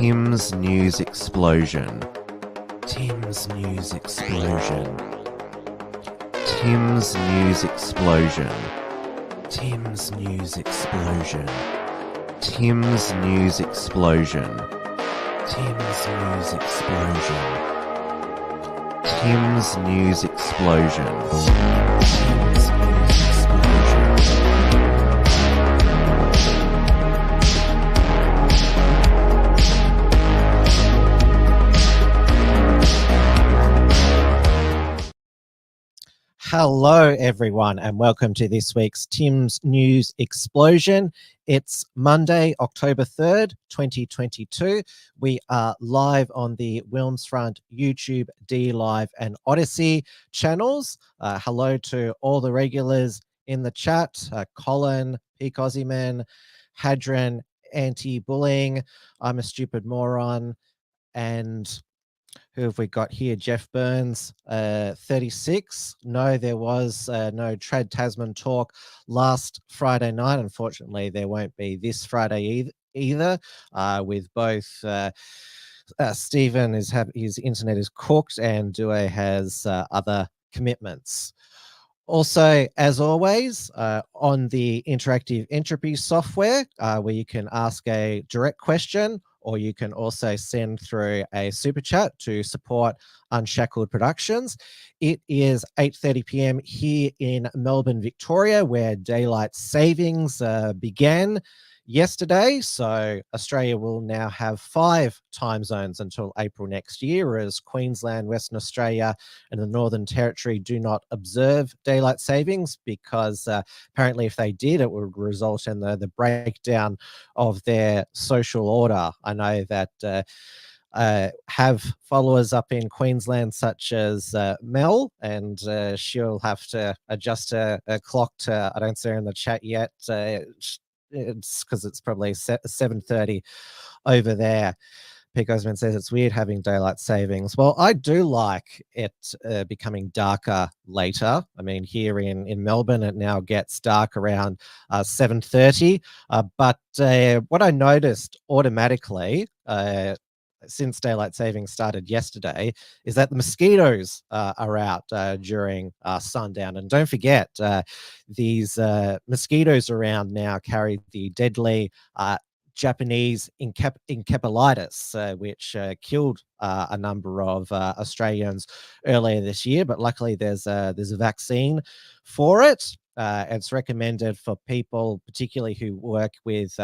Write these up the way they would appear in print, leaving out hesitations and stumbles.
Tim's News Explosion. Tim's News Explosion. Tim's News Explosion. Tim's News Explosion. Tim's News Explosion. Tim's News Explosion. Tim's News Explosion. Hello, everyone, and welcome to this week's Tim's News Explosion. It's Monday, October 3rd, 2022. We are live on the Wilmsfront, YouTube, D Live, and Odyssey channels. Hello to all the regulars in the chat: Colin, Peak Aussieman, Hadron, Anti-Bullying, I'm a Stupid Moron, and who have we got here? Jeff Burns, 36. No, there was no Trad Tasman talk last Friday night. Unfortunately, there won't be this Friday either. With both Stephen his internet is cooked and Due has other commitments. Also, as always, on the interactive entropy software, where you can ask a direct question, or you can also send through a super chat to support Unshackled Productions. It is 8:30 p.m. here in Melbourne, Victoria, where daylight savings began yesterday. So Australia will now have 5 time zones until April next year, as Queensland, Western Australia, and the Northern Territory do not observe daylight savings, because apparently if they did, it would result in the breakdown of their social order. I know that have followers up in Queensland such as Mel, and she'll have to adjust her clock to, I don't see her in the chat yet, it's because it's probably 7:30 over there. Picosman says it's weird having daylight savings. Well, I do like it becoming darker later. I mean, here in Melbourne, it now gets dark around 7:30. But what I noticed automatically since daylight savings started yesterday is that the mosquitoes are out during sundown. And don't forget, these mosquitoes around now carry the deadly Japanese encephalitis, which killed a number of Australians earlier this year. But luckily, there's a vaccine for it. It's recommended for people, particularly who work with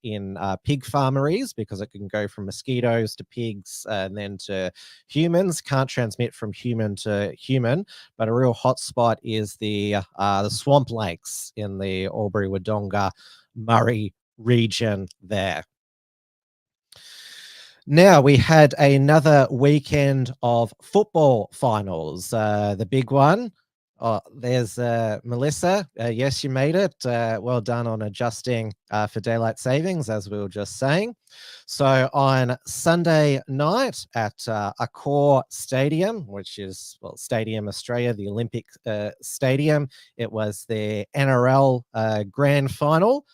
in pig farmeries, because it can go from mosquitoes to pigs and then to humans. Can't transmit from human to human, but a real hotspot is the swamp lakes in the Albury-Wodonga Murray region there. Now, we had another weekend of football finals. The big one. Oh, there's Melissa. Yes, you made it. Well done on adjusting for daylight savings, as we were just saying. So on Sunday night at Accor Stadium, which is, well, Stadium Australia, the Olympic Stadium, it was the NRL grand final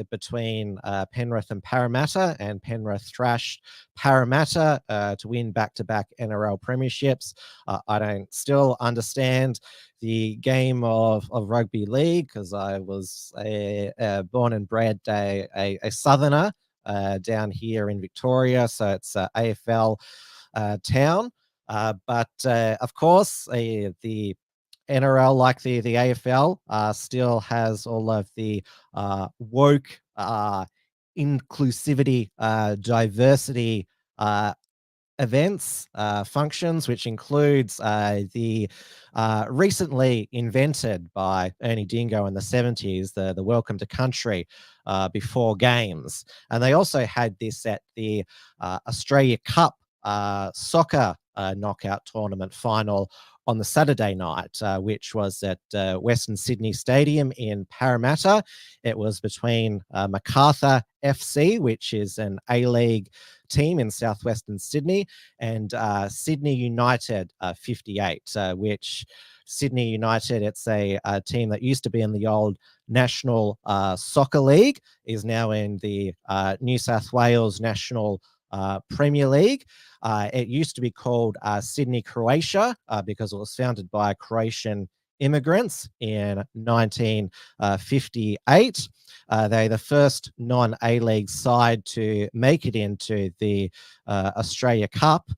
between Penrith and Parramatta, and Penrith thrashed Parramatta to win back-to-back NRL premierships. I don't still understand the game of rugby league, because I was born and bred a southerner down here in Victoria, so it's AFL town. But of course, the NRL, like the AFL, still has all of the woke inclusivity, diversity events, functions, which includes the recently invented by Ernie Dingo in the 70s, the Welcome to Country before games. And they also had this at the Australia Cup soccer knockout tournament final on the Saturday night, which was at Western Sydney Stadium in Parramatta. It was between Macarthur FC, which is an A-League team in southwestern Sydney, and Sydney United 58, which Sydney United, it's a team that used to be in the old National Soccer League, is now in the New South Wales National Premier League. It used to be called Sydney, Croatia, because it was founded by Croatian immigrants in 1958. They're the first non-A-League side to make it into the Australia Cup.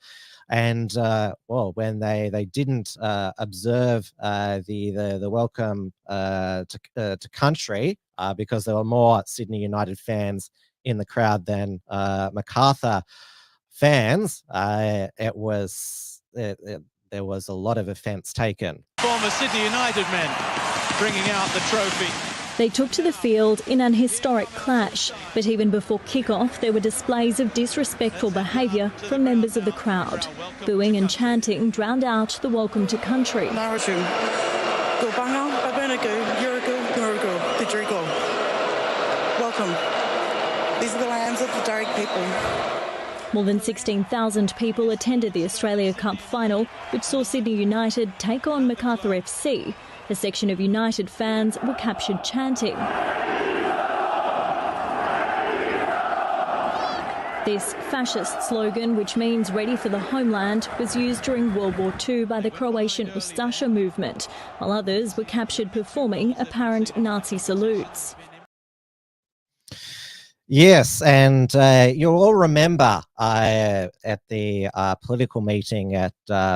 And well, when they didn't observe the welcome to country because there were more Sydney United fans in the crowd than MacArthur fans, there was a lot of offence taken. Former Sydney United men bringing out the trophy. They took to the field in an historic clash, but even before kick-off there were displays of disrespectful behaviour from members of the crowd. Booing and chanting drowned out the welcome to country. Welcome. These are the lands of the Darug people. More than 16,000 people attended the Australia Cup final, which saw Sydney United take on MacArthur FC. A section of United fans were captured chanting. This fascist slogan, which means ready for the homeland, was used during World War II by the Croatian Ustaše movement, while others were captured performing apparent Nazi salutes. Yes, and you'll all remember at the political meeting at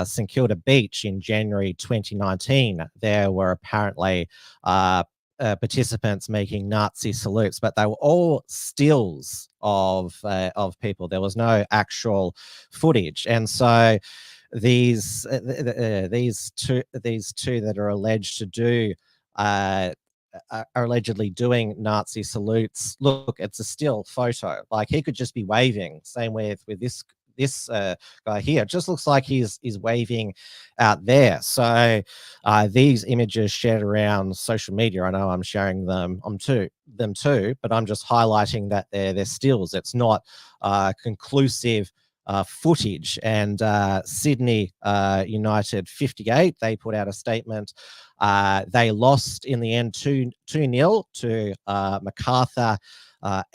St Kilda Beach in January 2019, there were apparently participants making Nazi salutes, but they were all stills of people. There was no actual footage, and so these two that are alleged to do. Are allegedly doing Nazi salutes. Look, it's a still photo. Like, he could just be waving. Same with this guy here. It just looks like he's waving out there. So these images shared around social media. I know I'm sharing them too, but I'm just highlighting that they're stills. It's not conclusive footage. And Sydney United 58, they put out a statement. They lost in the end 2-0 to MacArthur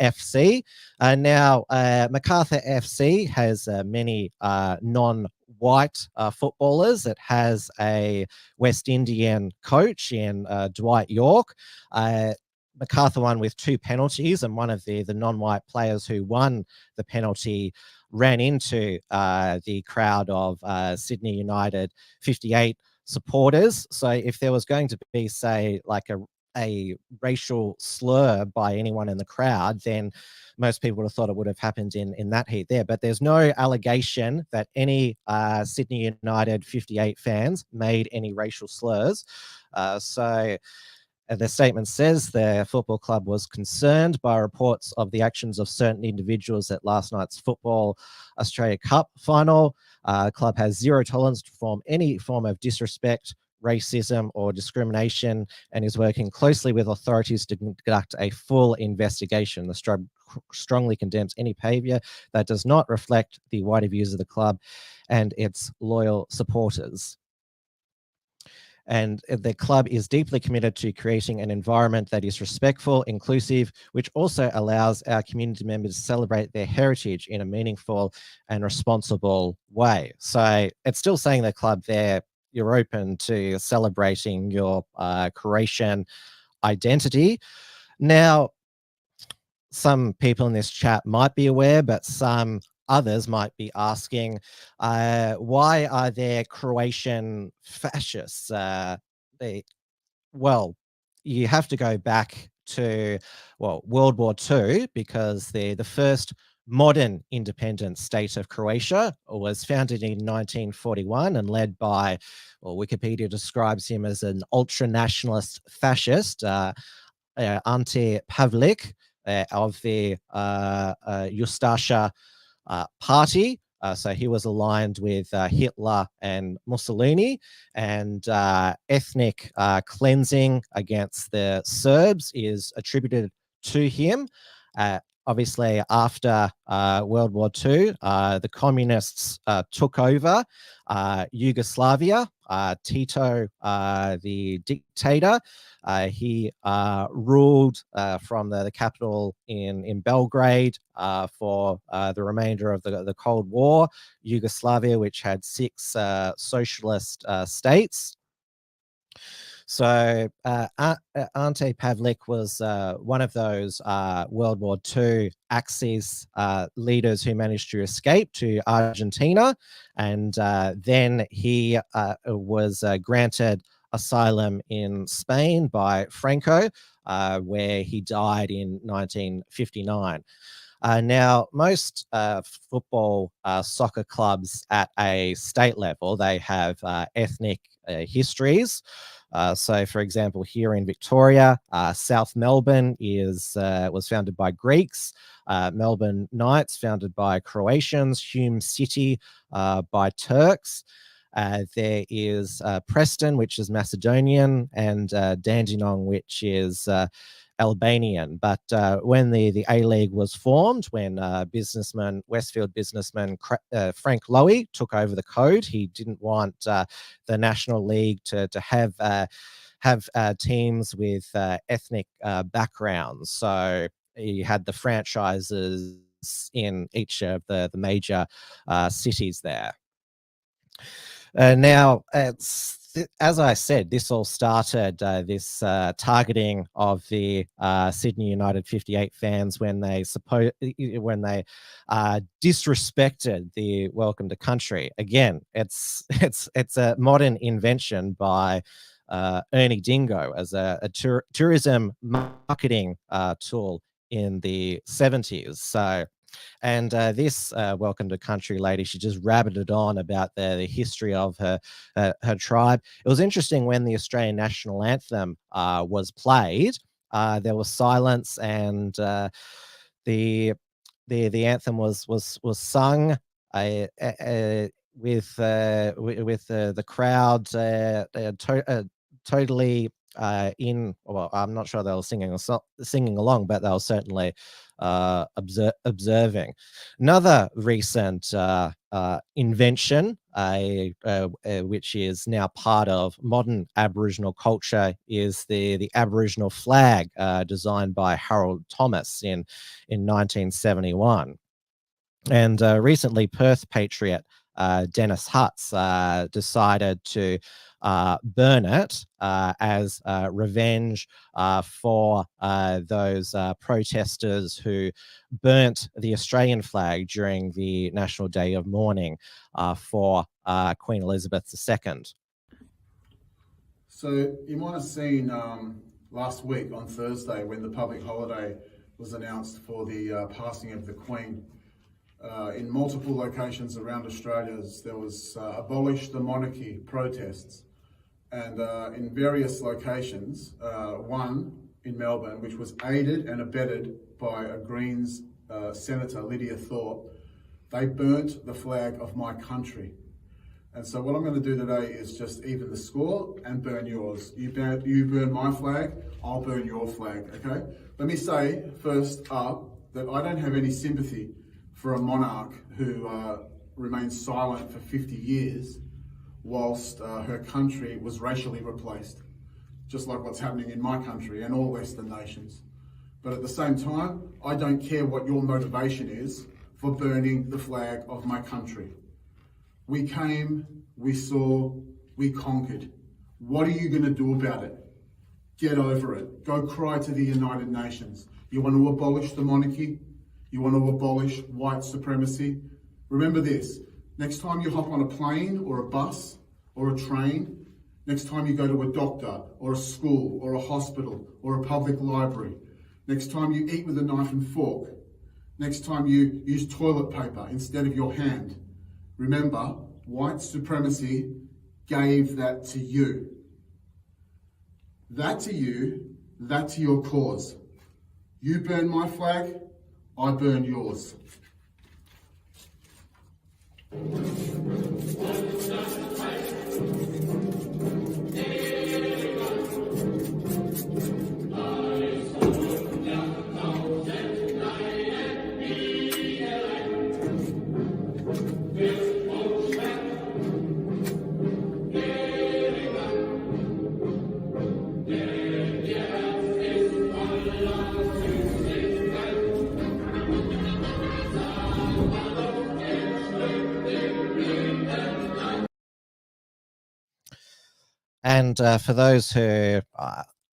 FC. Now, MacArthur FC has many non-white footballers. It has a West Indian coach in Dwight York. MacArthur won with 2 penalties, and one of the non-white players who won the penalty ran into the crowd of Sydney United 58 supporters. So if there was going to be, say, like a racial slur by anyone in the crowd, then most people would have thought it would have happened in that heat there. But there's no allegation that any Sydney United 58 fans made any racial slurs. So the statement says the football club was concerned by reports of the actions of certain individuals at last night's Football Australia Cup final. The club has zero tolerance for any form of disrespect, racism or discrimination, and is working closely with authorities to conduct a full investigation. The strongly condemns any behaviour that does not reflect the wider views of the club and its loyal supporters. And the club is deeply committed to creating an environment that is respectful, inclusive, which also allows our community members to celebrate their heritage in a meaningful and responsible way. So it's still saying the club there, you're open to celebrating your Croatian identity. Now, some people in this chat might be aware, but some others might be asking, why are there Croatian fascists? Well, you have to go back to, World War II, because the first modern independent state of Croatia was founded in 1941 and led by, Wikipedia describes him as an ultra-nationalist fascist, Ante Pavelic, of the Ustaše party. So he was aligned with Hitler and Mussolini, and ethnic cleansing against the Serbs is attributed to him. Obviously, after World War II, the communists took over Yugoslavia Tito, the dictator. He ruled from the capital in Belgrade for the remainder of the Cold War. Yugoslavia, which had 6 socialist states. So Ante Pavelic was one of those World War II Axis leaders who managed to escape to Argentina, and then he was granted asylum in Spain by Franco, where he died in 1959. Now, most football soccer clubs at a state level, they have ethnic histories. So, for example, here in Victoria, South Melbourne was founded by Greeks, Melbourne Knights founded by Croatians, Hume City by Turks. There is Preston, which is Macedonian, and Dandenong, which is Albanian. But when the A-League was formed, when Westfield businessman Frank Lowy took over the code, he didn't want the National League to have teams with ethnic backgrounds. So he had the franchises in each of the major cities there. Now, as I said, this all started, this targeting of the Sydney United 58 fans when they disrespected the Welcome to Country. Again, it's a modern invention by Ernie Dingo as a tourism marketing tool in the 70s. So. And this Welcome to Country lady, she just rabbited on about the history of her tribe. It was interesting when the Australian National Anthem was played, there was silence, and the anthem was sung with the crowd totally well, I'm not sure they were singing along, but they were certainly observing. Another recent invention, which is now part of modern Aboriginal culture, is the Aboriginal flag, designed by Harold Thomas in 1971. And recently, Perth patriot Dennis Hutz decided to burn it as revenge for those protesters who burnt the Australian flag during the National Day of Mourning for Queen Elizabeth II. So you might have seen last week on Thursday when the public holiday was announced for the passing of the Queen. In multiple locations around Australia, there was abolish the monarchy protests. And in various locations, one in Melbourne, which was aided and abetted by a Greens Senator, Lydia Thorpe, they burnt the flag of my country. And so what I'm going to do today is just even the score and burn yours. You burn my flag, I'll burn your flag, okay? Let me say first up that I don't have any sympathy for a monarch who remained silent for 50 years whilst her country was racially replaced, just like what's happening in my country and all Western nations. But at the same time, I don't care what your motivation is for burning the flag of my country. We came, we saw, we conquered. What are you going to do about it? Get over it. Go cry to the United Nations. You want to abolish the monarchy? You want to abolish white supremacy? Remember this, next time you hop on a plane or a bus or a train, next time you go to a doctor or a school or a hospital or a public library, next time you eat with a knife and fork, next time you use toilet paper instead of your hand, remember, white supremacy gave that to you. That to you, that to your cause. You burn my flag, I burn yours. And for those who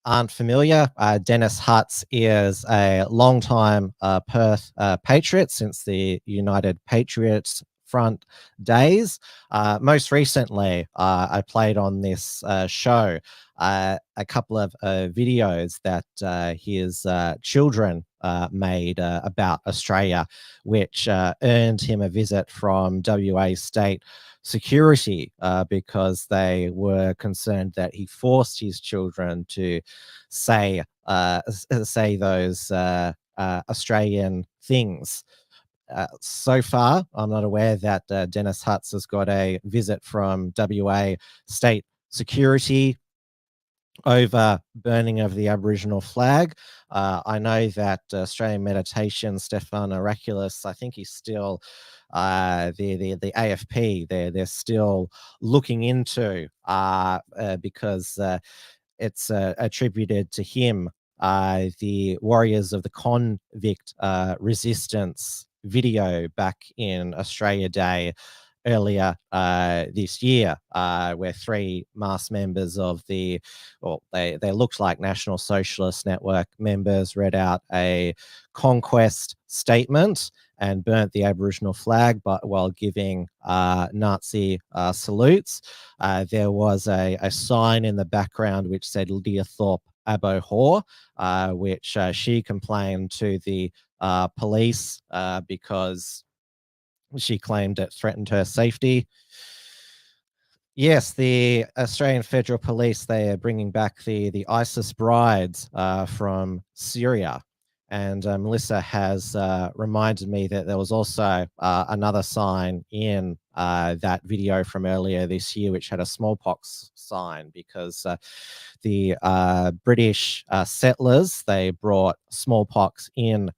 aren't familiar, Dennis Hutz is a long-time Perth patriot since the United Patriots Front days. Most recently, I played on this show a couple of videos that his children made about Australia, which earned him a visit from WA State Security because they were concerned that he forced his children to say those Australian things. So far, I'm not aware that Dennis Hutz has got a visit from WA State Security over burning of the Aboriginal flag. I know that Australian Meditation, Stefan Oraculus, I think he's still the AFP. They're still looking into because it's attributed to him the Warriors of the Convict Resistance video back in Australia Day earlier this year, where 3 masked members of they looked like National Socialist Network members read out a conquest statement and burnt the Aboriginal flag, but while giving Nazi salutes. There was a sign in the background which said Lydia Thorpe Abo Hor, which she complained to the police because she claimed it threatened her safety. Yes, the Australian Federal Police, they are bringing back the ISIS brides from Syria. And Melissa has reminded me that there was also another sign in that video from earlier this year, which had a smallpox sign, because the British settlers, they brought smallpox into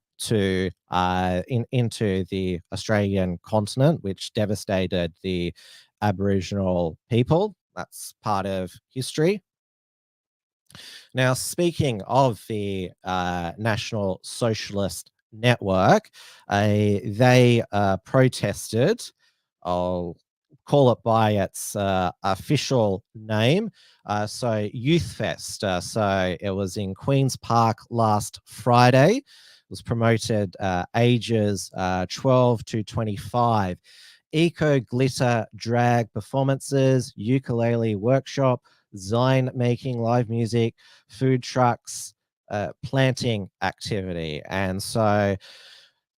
the Australian continent, which devastated the Aboriginal people. That's part of history. Now, speaking of the National Socialist Network, they protested, I'll call it by its official name, so YouthFest. So it was in Queen's Park last Friday. It was promoted ages 12 to 25. Eco glitter drag performances, ukulele workshop, sign making, live music, food trucks, planting activity. And so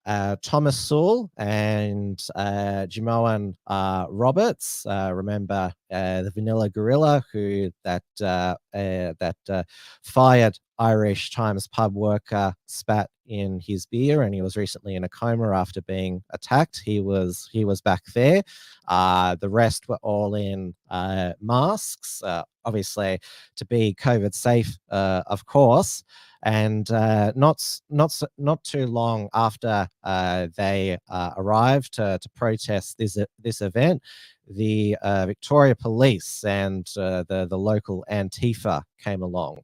Thomas Sewell and Jimoan Roberts, remember the Vanilla Gorilla, who that fired Irish Times pub worker spat in his beer, and he was recently in a coma after being attacked. He was back there. The rest were all in masks, obviously to be COVID safe, of course. And not too long after they arrived to protest this event, the Victoria Police and the local Antifa came along.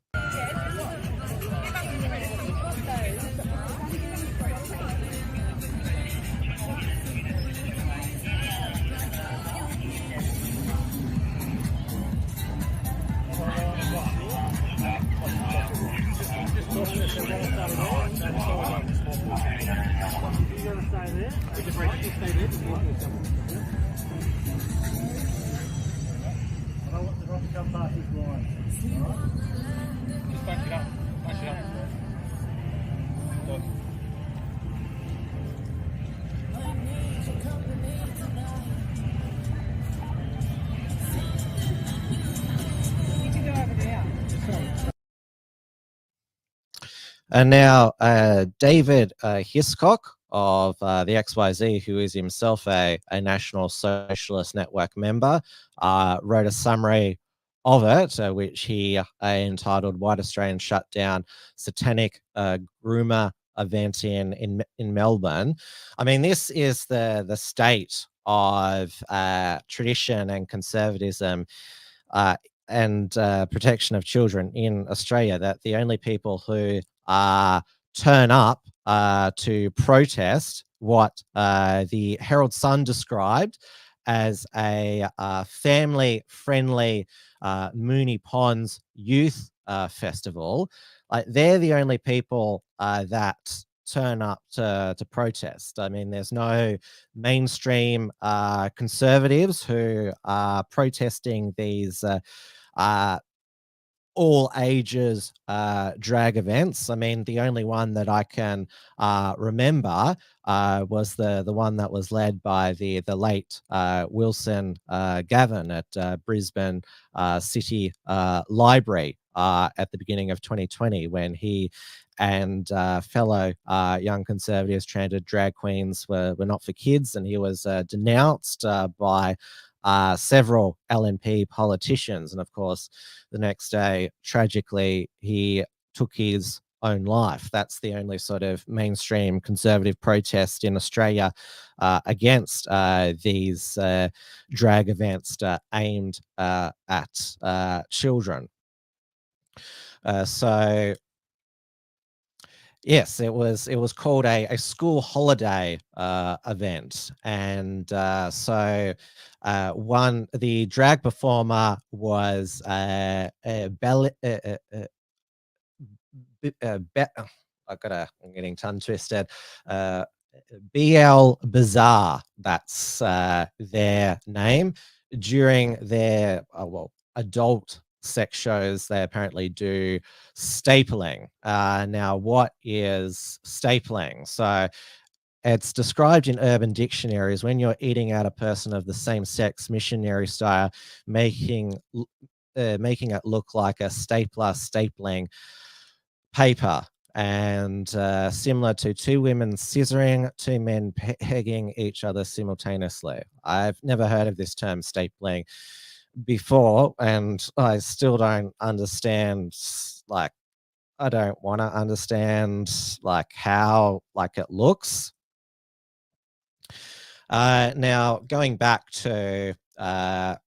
And now David Hiscock of the XYZ, who is himself a National Socialist Network member, wrote a summary of it, which he entitled "White Australians Shut Down Satanic Groomer Event in Melbourne." I mean, this is the state of tradition and conservatism and protection of children in Australia, that the only people who turn up to protest what the Herald Sun described as a family-friendly Moonee Ponds youth festival. Like, they're the only people that turn up to protest. I mean, there's no mainstream conservatives who are protesting these all ages drag events. I mean, the only one that I can remember was the one that was led by the late Wilson Gavin at Brisbane City Library at the beginning of 2020, when he and fellow young conservatives chanted drag queens were not for kids, and he was denounced by several LNP politicians. And of course, the next day, tragically, he took his own life. That's the only sort of mainstream conservative protest in Australia against these drag events aimed at children. So yes, it was called a school holiday event, and so the drag performer was I'm getting tongue twisted. Belia Bzarr, that's their name. During their adult sex shows, they apparently do stapling. Now, what is stapling? So it's described in Urban Dictionaries when you're eating out a person of the same sex, missionary style, making it look like a stapler stapling paper, and similar to two women scissoring, two men pegging each other simultaneously. I've never heard of this term stapling before, and I still don't understand, like, I don't want to understand like how it looks. Now, going back to going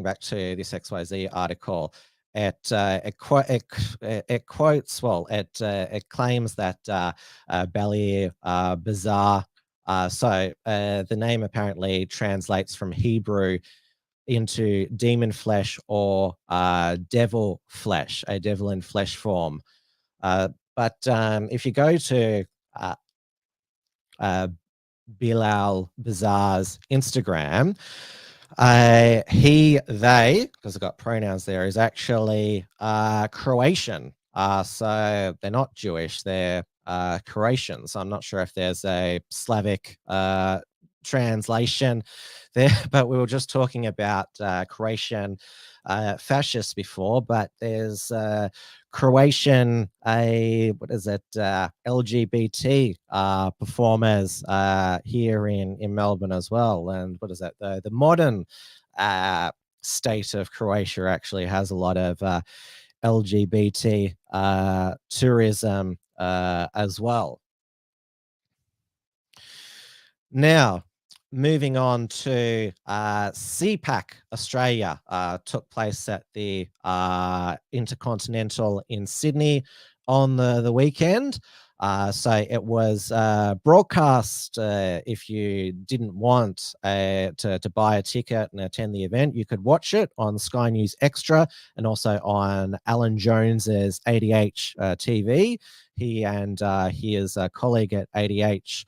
back to this XYZ article, it quotes, it claims that Belia Bzarr, so the name apparently translates from Hebrew into demon flesh or devil flesh, a devil in flesh form. But if you go to Belia Bzarr's Instagram, they, because I've got pronouns there, is actually Croatian. So they're not Jewish, they're Croatian. So I'm not sure if there's a Slavic translation there, but we were just talking about Croatian fascists before, but there's Croatian LGBT performers here in Melbourne as well. And what is that, the modern state of Croatia actually has a lot of LGBT tourism as well. Now, moving on to CPAC Australia, took place at the Intercontinental in Sydney on the weekend. So it was broadcast. If you didn't want to buy a ticket and attend the event, you could watch it on Sky News Extra and also on Alan Jones's ADH TV. He and his colleague at ADH,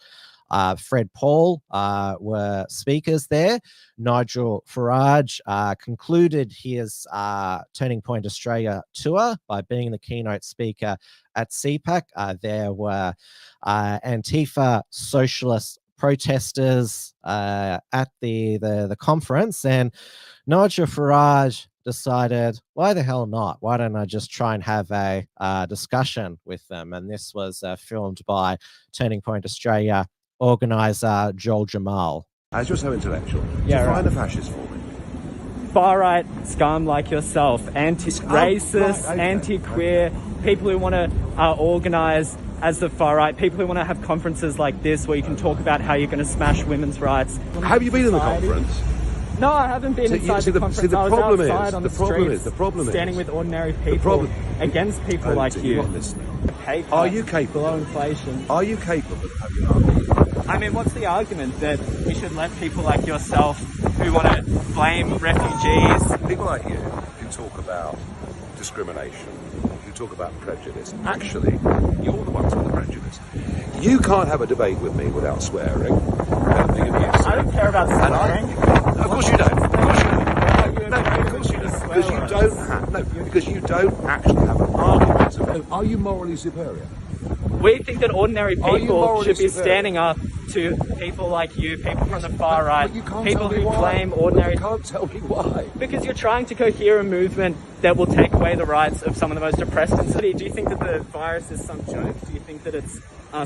Fred Paul, were speakers there. Nigel Farage concluded his Turning Point Australia tour by being the keynote speaker at CPAC. There were Antifa socialist protesters at the conference, and Nigel Farage decided, why the hell not? Why don't I just try and have a discussion with them? And this was filmed by Turning Point Australia organizer Joel Jamal. As you're so intellectual, define a fascist for me. Far-right scum like yourself, anti-racist, right, okay, anti-queer, people who want to organise as the far-right, people who want to have conferences like this where you can talk about how you're going to smash women's rights. Have you been in the conference? No, I haven't been inside the conference. I was outside on the streets, standing with ordinary people against people like you. Are you capable? Below inflation. Are you capable of having an argument? I mean, what's the argument that we should let people like yourself who want to blame refugees? People like you who talk about discrimination, who talk about prejudice, actually, you're the ones with the prejudice. You can't have a debate with me without swearing. I don't care about swearing. Of course you don't. Of course you don't. No, of course you don't. Because you don't have, because you don't actually have an argument about, are you morally superior? We think that ordinary people should be standing up to people like you, people from the far right, people who claim ordinary... You can't tell me why. Because you're trying to cohere a movement that will take away the rights of some of the most oppressed in the city. Do you think that the virus is some joke? Do you think that it's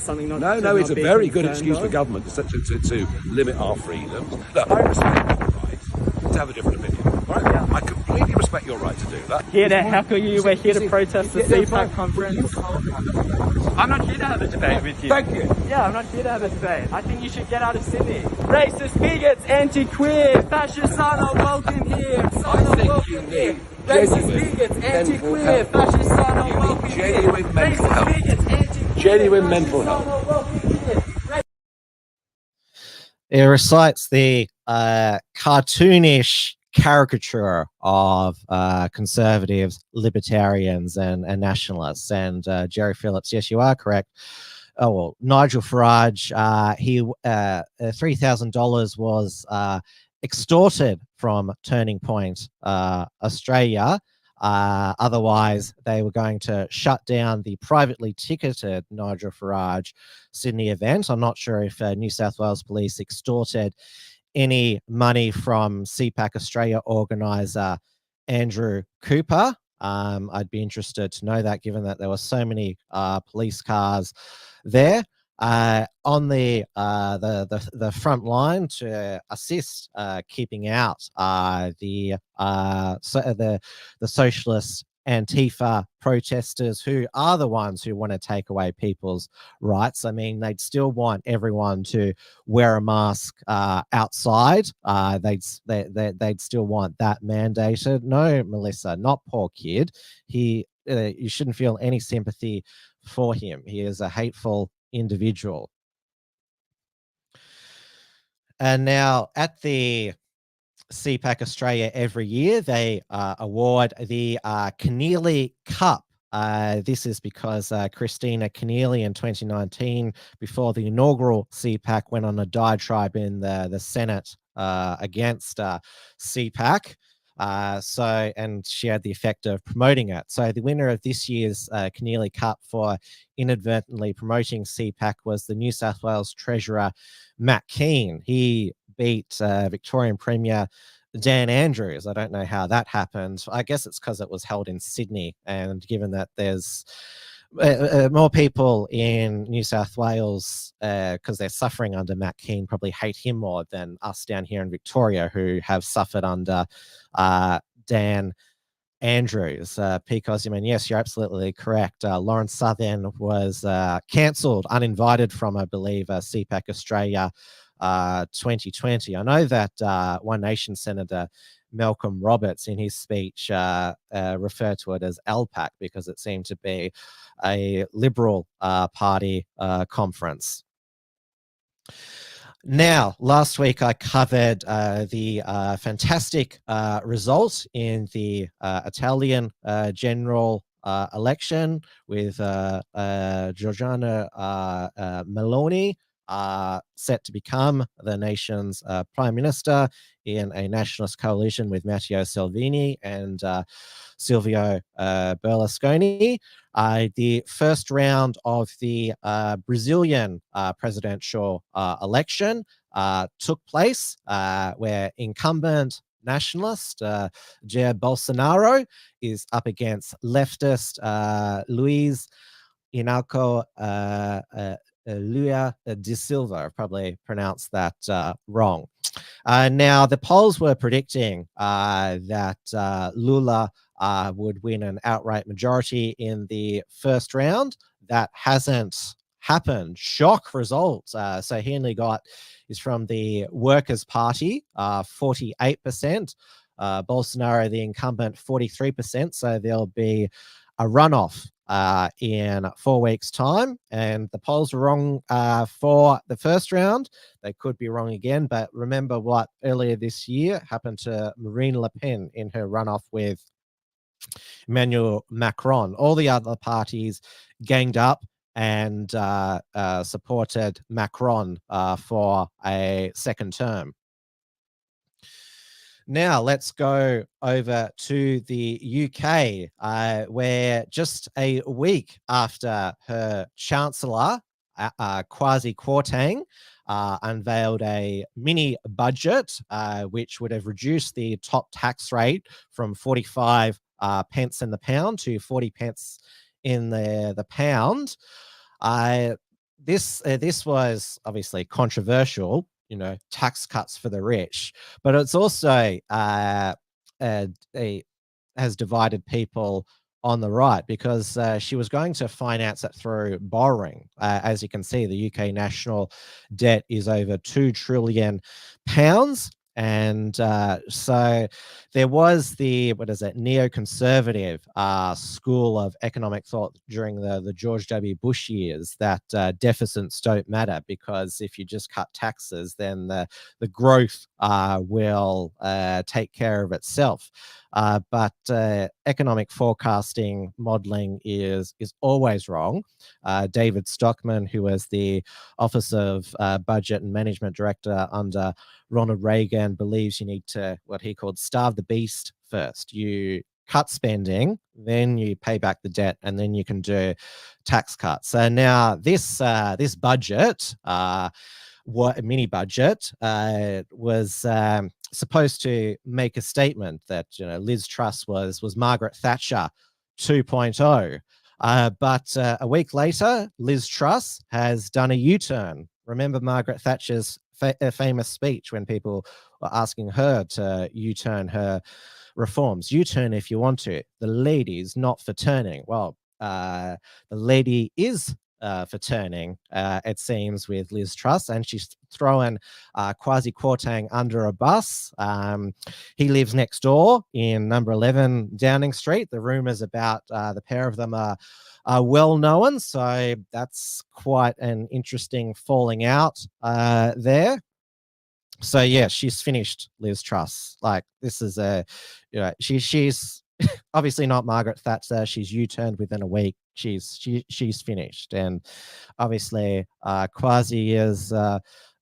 something not... No, it's a very good excuse for government to limit our freedoms. Look, I respect your right to have a different opinion. Right? Yeah. I completely respect your right to do that. Here to heckle you, we're here to protest the CPAC conference. I'm not here to have a debate with you. Thank you. Yeah, I'm not here to have a debate. I think you should get out of Sydney. Racist, bigots, anti-queer, fascists are not welcome here. I think you need racist, bigots, anti-queer, fascists are not welcome here. Genuine mental health. Genuine mental health. It recites the cartoonish caricature of conservatives, libertarians, and nationalists. And Jerry Phillips, yes, you are correct. Oh well, Nigel Farage, he $3,000 was extorted from Turning Point Australia. Otherwise, they were going to shut down the privately ticketed Nigel Farage Sydney event. I'm not sure if New South Wales Police extorted any money from CPAC Australia organizer Andrew Cooper. I'd be interested to know that, given that there were so many police cars there. On the front line to assist keeping out the socialist Antifa protesters, who are the ones who want to take away people's rights. I mean, they'd still want everyone to wear a mask outside. They'd still want that mandated. No, Melissa, not poor kid. You shouldn't feel any sympathy for him. He is a hateful individual. And now at the CPAC Australia every year, they award the Keneally Cup. This is because Christina Keneally in 2019, before the inaugural CPAC, went on a diatribe in the Senate against CPAC. And she had the effect of promoting it. So the winner of this year's Keneally Cup for inadvertently promoting CPAC was the New South Wales Treasurer, Matt Keane. He beat Victorian Premier Dan Andrews. I don't know how that happened. I guess it's because it was held in Sydney, and given that there's more people in New South Wales, because they're suffering under Matt Keane, probably hate him more than us down here in Victoria, who have suffered under Dan Andrews. P. Cosman, yes, you're absolutely correct. Lawrence Southern was cancelled, uninvited from, I believe, CPAC Australia 2020. I know that One Nation Senator Malcolm Roberts, in his speech, referred to it as LPAC because it seemed to be a Liberal Party conference. Now, last week I covered the fantastic result in the Italian general election with Giorgia Meloni set to become the nation's prime minister in a nationalist coalition with Matteo Salvini and Silvio Berlusconi. The first round of the Brazilian presidential election took place, where incumbent nationalist Jair Bolsonaro is up against leftist Luiz Inácio Lula da Silva. I probably pronounced that wrong. Now, the polls were predicting that Lula would win an outright majority in the first round. That hasn't happened. Shock result. So he only is from the Workers' Party, 48%. Bolsonaro, the incumbent, 43%. So there'll be a runoff in 4 weeks' time. And the polls were wrong for the first round. They could be wrong again. But remember what earlier this year happened to Marine Le Pen in her runoff with Emmanuel Macron. All the other parties ganged up and supported Macron for a second term. Now let's go over to the UK, where just a week after her Chancellor, Kwasi Kwarteng, unveiled a mini budget, which would have reduced the top tax rate from 45 pence in the pound to 40 pence in the pound. This was obviously controversial, tax cuts for the rich, but it's also has divided people on the right, because she was going to finance it through borrowing. As you can see, the UK national debt is over £2 trillion. And so there was the, neoconservative school of economic thought during the George W. Bush years that deficits don't matter, because if you just cut taxes, then the growth will take care of itself. But economic forecasting modeling is always wrong. David Stockman, who was the Office of Budget and Management Director under Ronald Reagan, believes you need to, what he called, starve the beast first. You cut spending, then you pay back the debt, and then you can do tax cuts. So now this budget, mini budget, was supposed to make a statement that Liz Truss was Margaret Thatcher 2.0. But a week later, Liz Truss has done a U-turn. Remember Margaret Thatcher's famous speech when people were asking her to U-turn her reforms. U-turn if you want to. The lady's not for turning. Well, the lady is for turning, it seems, with Liz Truss, and she's throwing Kwasi Kwarteng under a bus. He lives next door in number 11 Downing Street. The rumours about the pair of them are well known, so that's quite an interesting falling out there. So yeah, she's finished, Liz Truss. Like, this is she's obviously not Margaret Thatcher. She's U-turned within a week. She's finished, and obviously Kwasi is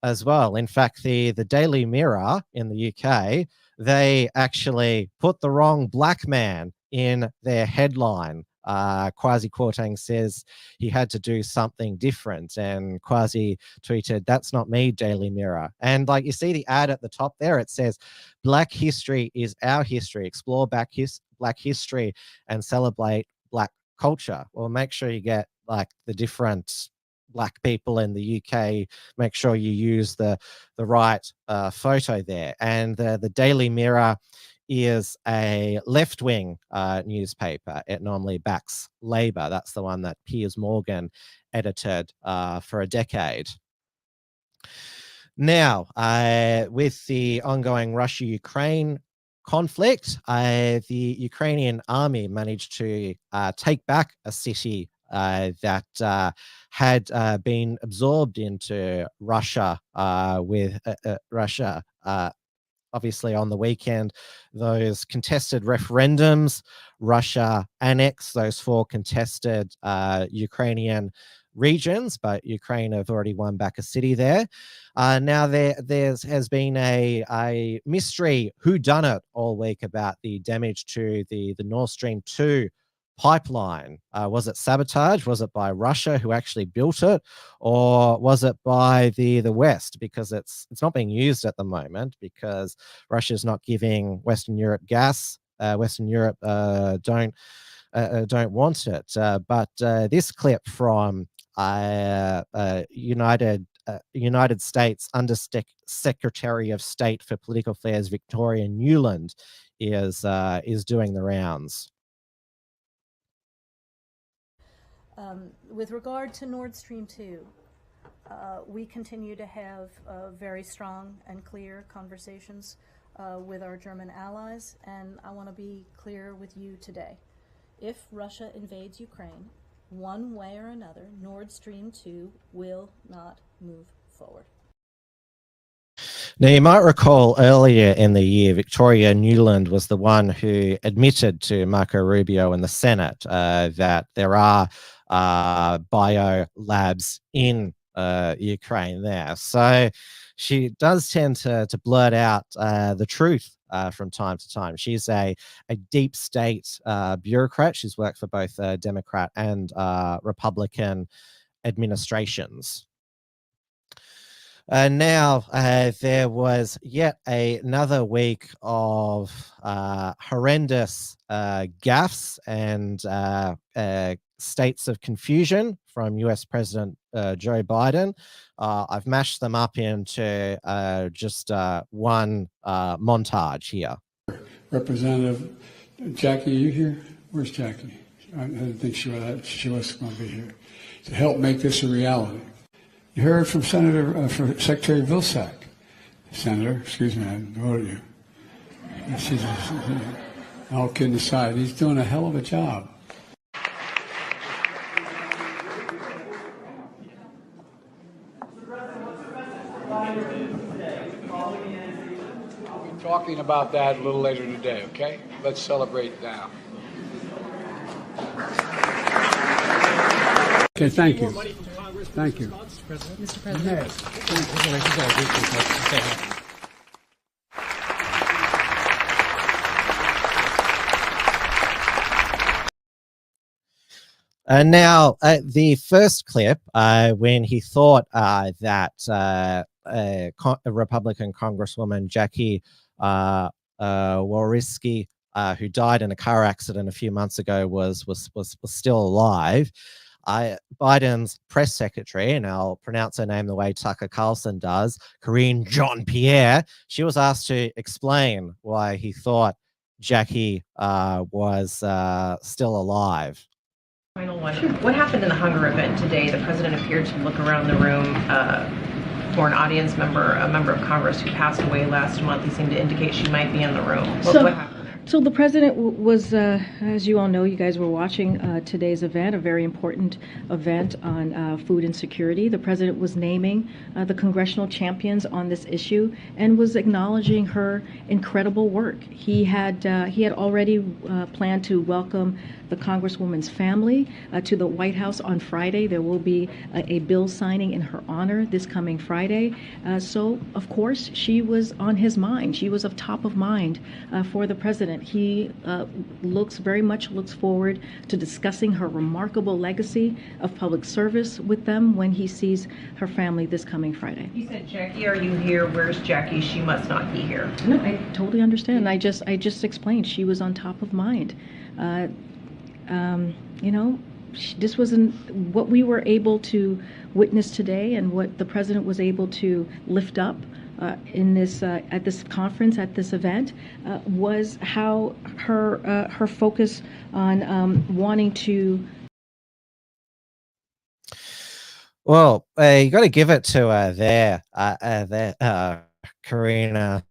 as well. In fact, the Daily Mirror in the UK, they actually put the wrong black man in their headline. Kwasi Kwarteng says he had to do something different, and Kwasi tweeted, "That's not me, Daily Mirror." And like, you see the ad at the top there, it says, "Black history is our history. Explore Black history and celebrate Black culture." Well, make sure you get like the different Black people in the UK. Make sure you use the right photo there. And the Daily Mirror is a left-wing newspaper. It normally backs Labour. That's the one that Piers Morgan edited for a decade. Now, with the ongoing Russia-Ukraine conflict, the Ukrainian army managed to take back a city that had been absorbed into Russia with Russia. Obviously, on the weekend, those contested referendums, Russia annexed those 4 contested Ukrainian regions, but Ukraine have already won back a city there. Now there has been a mystery whodunit all week about the damage to the Nord Stream 2 pipeline. Was it sabotage? Was it by Russia, who actually built it, or was it by the West? Because it's not being used at the moment, because Russia's not giving Western Europe gas. Western Europe don't want it. But this clip from United States Under Secretary of State for Political Affairs Victoria Newland is doing the rounds. With regard to Nord Stream 2, we continue to have very strong and clear conversations with our German allies, and I want to be clear with you today. if Russia invades Ukraine, one way or another, Nord Stream 2 will not move forward. Now, you might recall earlier in the year, Victoria Nuland was the one who admitted to Marco Rubio in the Senate that there are bio labs in Ukraine there. So she does tend to blurt out the truth from time to time. She's a deep state bureaucrat. She's worked for both Democrat and Republican administrations. Now, there was yet another week of horrendous gaffes and states of confusion from US President Joe Biden. I've mashed them up into just one montage here. Representative Jackie, are you here? Where's Jackie? I didn't think she was going to be here to help make this a reality. You heard from Secretary Vilsack. Senator, excuse me, I voted you. All kidding aside, he's doing a hell of a job. We'll be talking about that a little later today, okay? Let's celebrate now. Okay, thank you. Thank you. Mr. President. And now, the first clip, when he thought that a Republican Congresswoman, Jackie Walorski, who died in a car accident a few months ago, was still alive, Biden's press secretary, and I'll pronounce her name the way Tucker Carlson does, Karine Jean-Pierre, she was asked to explain why he thought Jackie was still alive. Final one. What happened in the hunger event today? The president appeared to look around the room for an audience member, a member of Congress who passed away last month. He seemed to indicate she might be in the room. What happened there? So the president was, as you all know, you guys were watching today's event, a very important event on food insecurity. The president was naming the congressional champions on this issue and was acknowledging her incredible work. He had already planned to welcome the Congresswoman's family to the White House on Friday. There will be a bill signing in her honor this coming Friday. So, of course, she was on his mind. She was of top of mind for the president. He very much looks forward to discussing her remarkable legacy of public service with them when he sees her family this coming Friday. He said, "Jackie, are you here? Where's Jackie? She must not be here." No, I totally understand. I just explained she was on top of mind. This wasn't what we were able to witness today, and what the president was able to lift up in this at this conference, at this event, was how her focus on wanting to. Well, you got to give it to Karine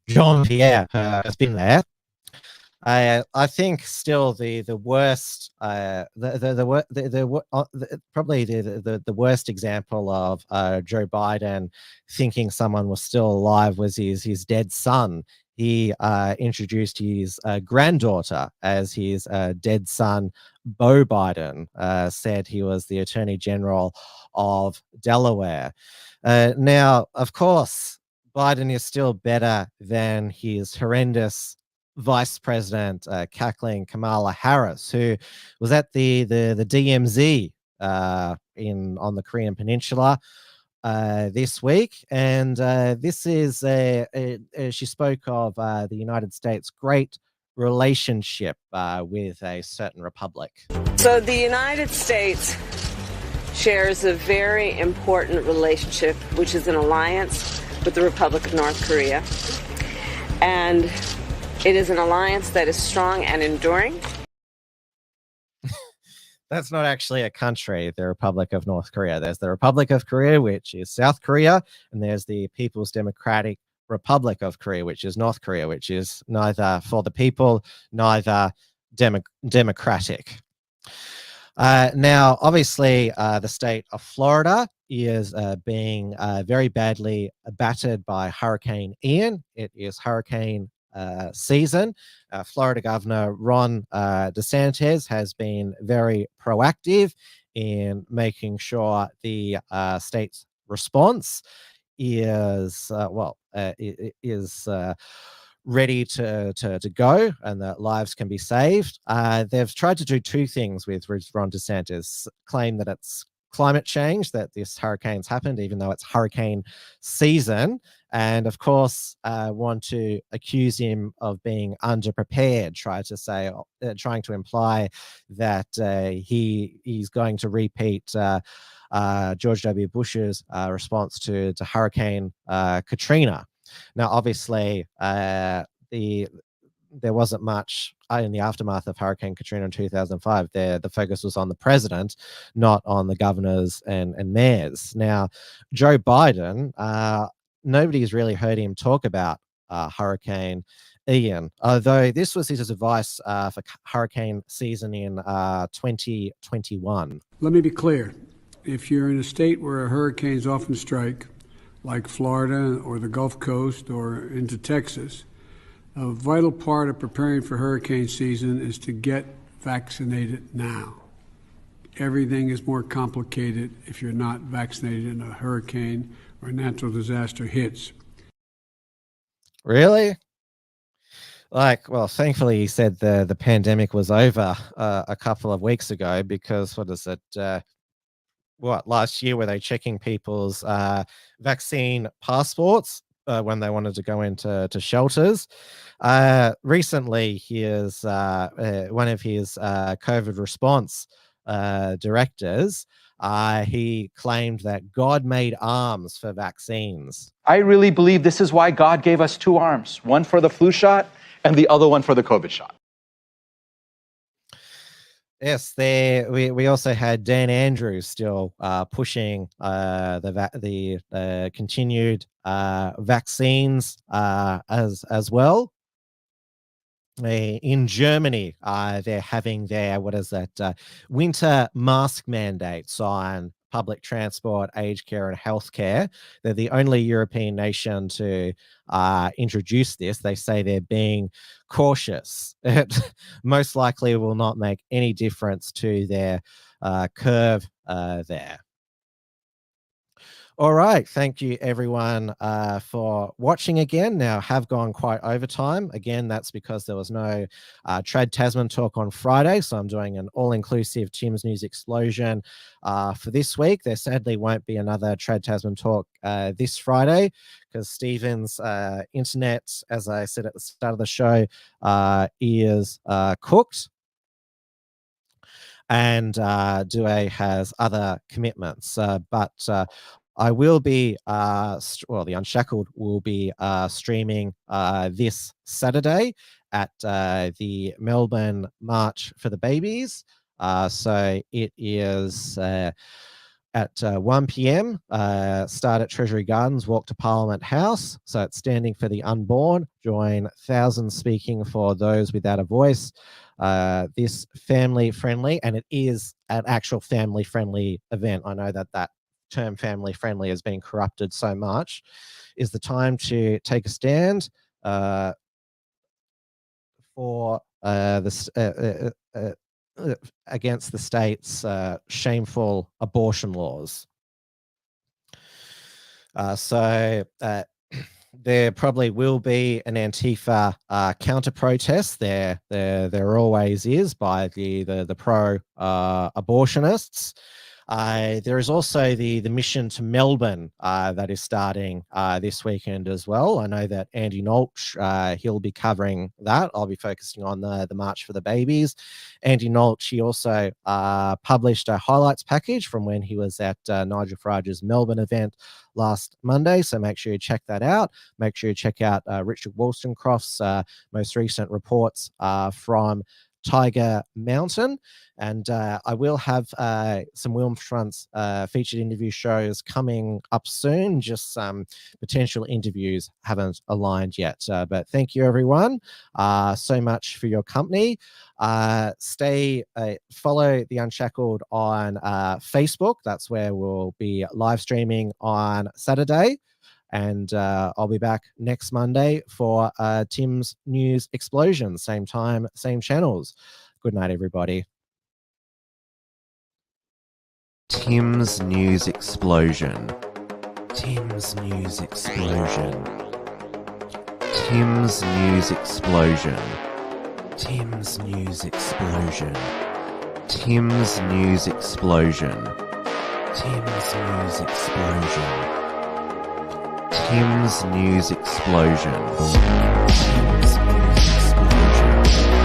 Jean-Pierre has been there. I think still the worst, probably the worst example of Joe Biden thinking someone was still alive was his dead son. He introduced his granddaughter as his dead son. Beau Biden said he was the Attorney General of Delaware. Now, of course, Biden is still better than his horrendous Vice President, cackling Kamala Harris, who was at the DMZ on the Korean Peninsula this week, and this is she spoke of the United States' great relationship with a certain republic. So the United States shares a very important relationship, which is an alliance with the Republic of North Korea, and it is an alliance that is strong and enduring. That's not actually a country, the Republic of North Korea. There's the Republic of Korea, which is South Korea, and there's the People's Democratic Republic of Korea, which is North Korea, which is neither for the people, neither democratic. Now, obviously, the state of Florida is being very badly battered by Hurricane Ian. It is hurricane season. Florida Governor Ron DeSantis has been very proactive in making sure the state's response is ready to go and that lives can be saved. They've tried to do two things with Ron DeSantis: claim that it's climate change that this hurricane's happened, even though it's hurricane season, and of course want to accuse him of being underprepared, trying to imply that he's going to repeat George W. Bush's response to Hurricane Katrina. Now, obviously, there wasn't much in the aftermath of Hurricane Katrina in 2005. The focus was on the president, not on the governors and mayors. Now, Joe Biden, nobody's really heard him talk about Hurricane Ian, although this was his advice for hurricane season in 2021. Let me be clear. If you're in a state where hurricanes often strike, like Florida or the Gulf Coast or into Texas, a vital part of preparing for hurricane season is to get vaccinated now. Everything is more complicated if you're not vaccinated and a hurricane or a natural disaster hits. Really? Well, thankfully he said the pandemic was over a couple of weeks ago, because last year were they checking people's vaccine passports when they wanted to go into shelters? Recently, one of his COVID response directors, he claimed that God made arms for vaccines. I really believe this is why God gave us two arms, one for the flu shot and the other one for the COVID shot. Yes, we also had Dan Andrews still pushing the continued vaccines as well. In Germany, they're having their winter mask mandates on public transport, aged care, and healthcare. They're the only European nation to introduce this. They say they're being cautious. It most likely will not make any difference to their curve there. All right. Thank you, everyone, for watching again. Now, have gone quite overtime. Again, that's because there was no Trad Tasman talk on Friday, so I'm doing an all-inclusive Tim's News Explosion for this week. There sadly won't be another Trad Tasman talk this Friday, because Stephen's internet, as I said at the start of the show, is cooked. And Due has other commitments, but I will be, the Unshackled will be streaming this Saturday at the Melbourne March for the Babies. So it is at 1 p.m, start at Treasury Gardens, walk to Parliament House. So it's standing for the unborn. Join thousands speaking for those without a voice. This family-friendly, and it is an actual family-friendly event. I know that term family friendly has been corrupted so much, is the time to take a stand for against the state's shameful abortion laws. So there probably will be an Antifa counter protest. There always is by the pro abortionists. There is also the mission to Melbourne that is starting this weekend as well. I know that Andy Nolch, he'll be covering that. I'll be focusing on the March for the Babies. Andy Nolch, he also published a highlights package from when he was at Nigel Farage's Melbourne event last Monday, so make sure you check that out. Make sure you check out Richard Wollstonecroft's most recent reports from Tiger Mountain. And I will have some Wilmfront's featured interview shows coming up soon. Just some potential interviews haven't aligned yet. But thank you, everyone, so much for your company. Follow The Unshackled on Facebook. That's where we'll be live streaming on Saturday. And I'll be back next Monday for Tim's News Explosion. Same time, same channels. Good night, everybody. Tim's News Explosion. Tim's News Explosion. Tim's News Explosion. Tim's News Explosion. Tim's News Explosion. Tim's News Explosion. Tim's News Explosion. Tim's News Explosion.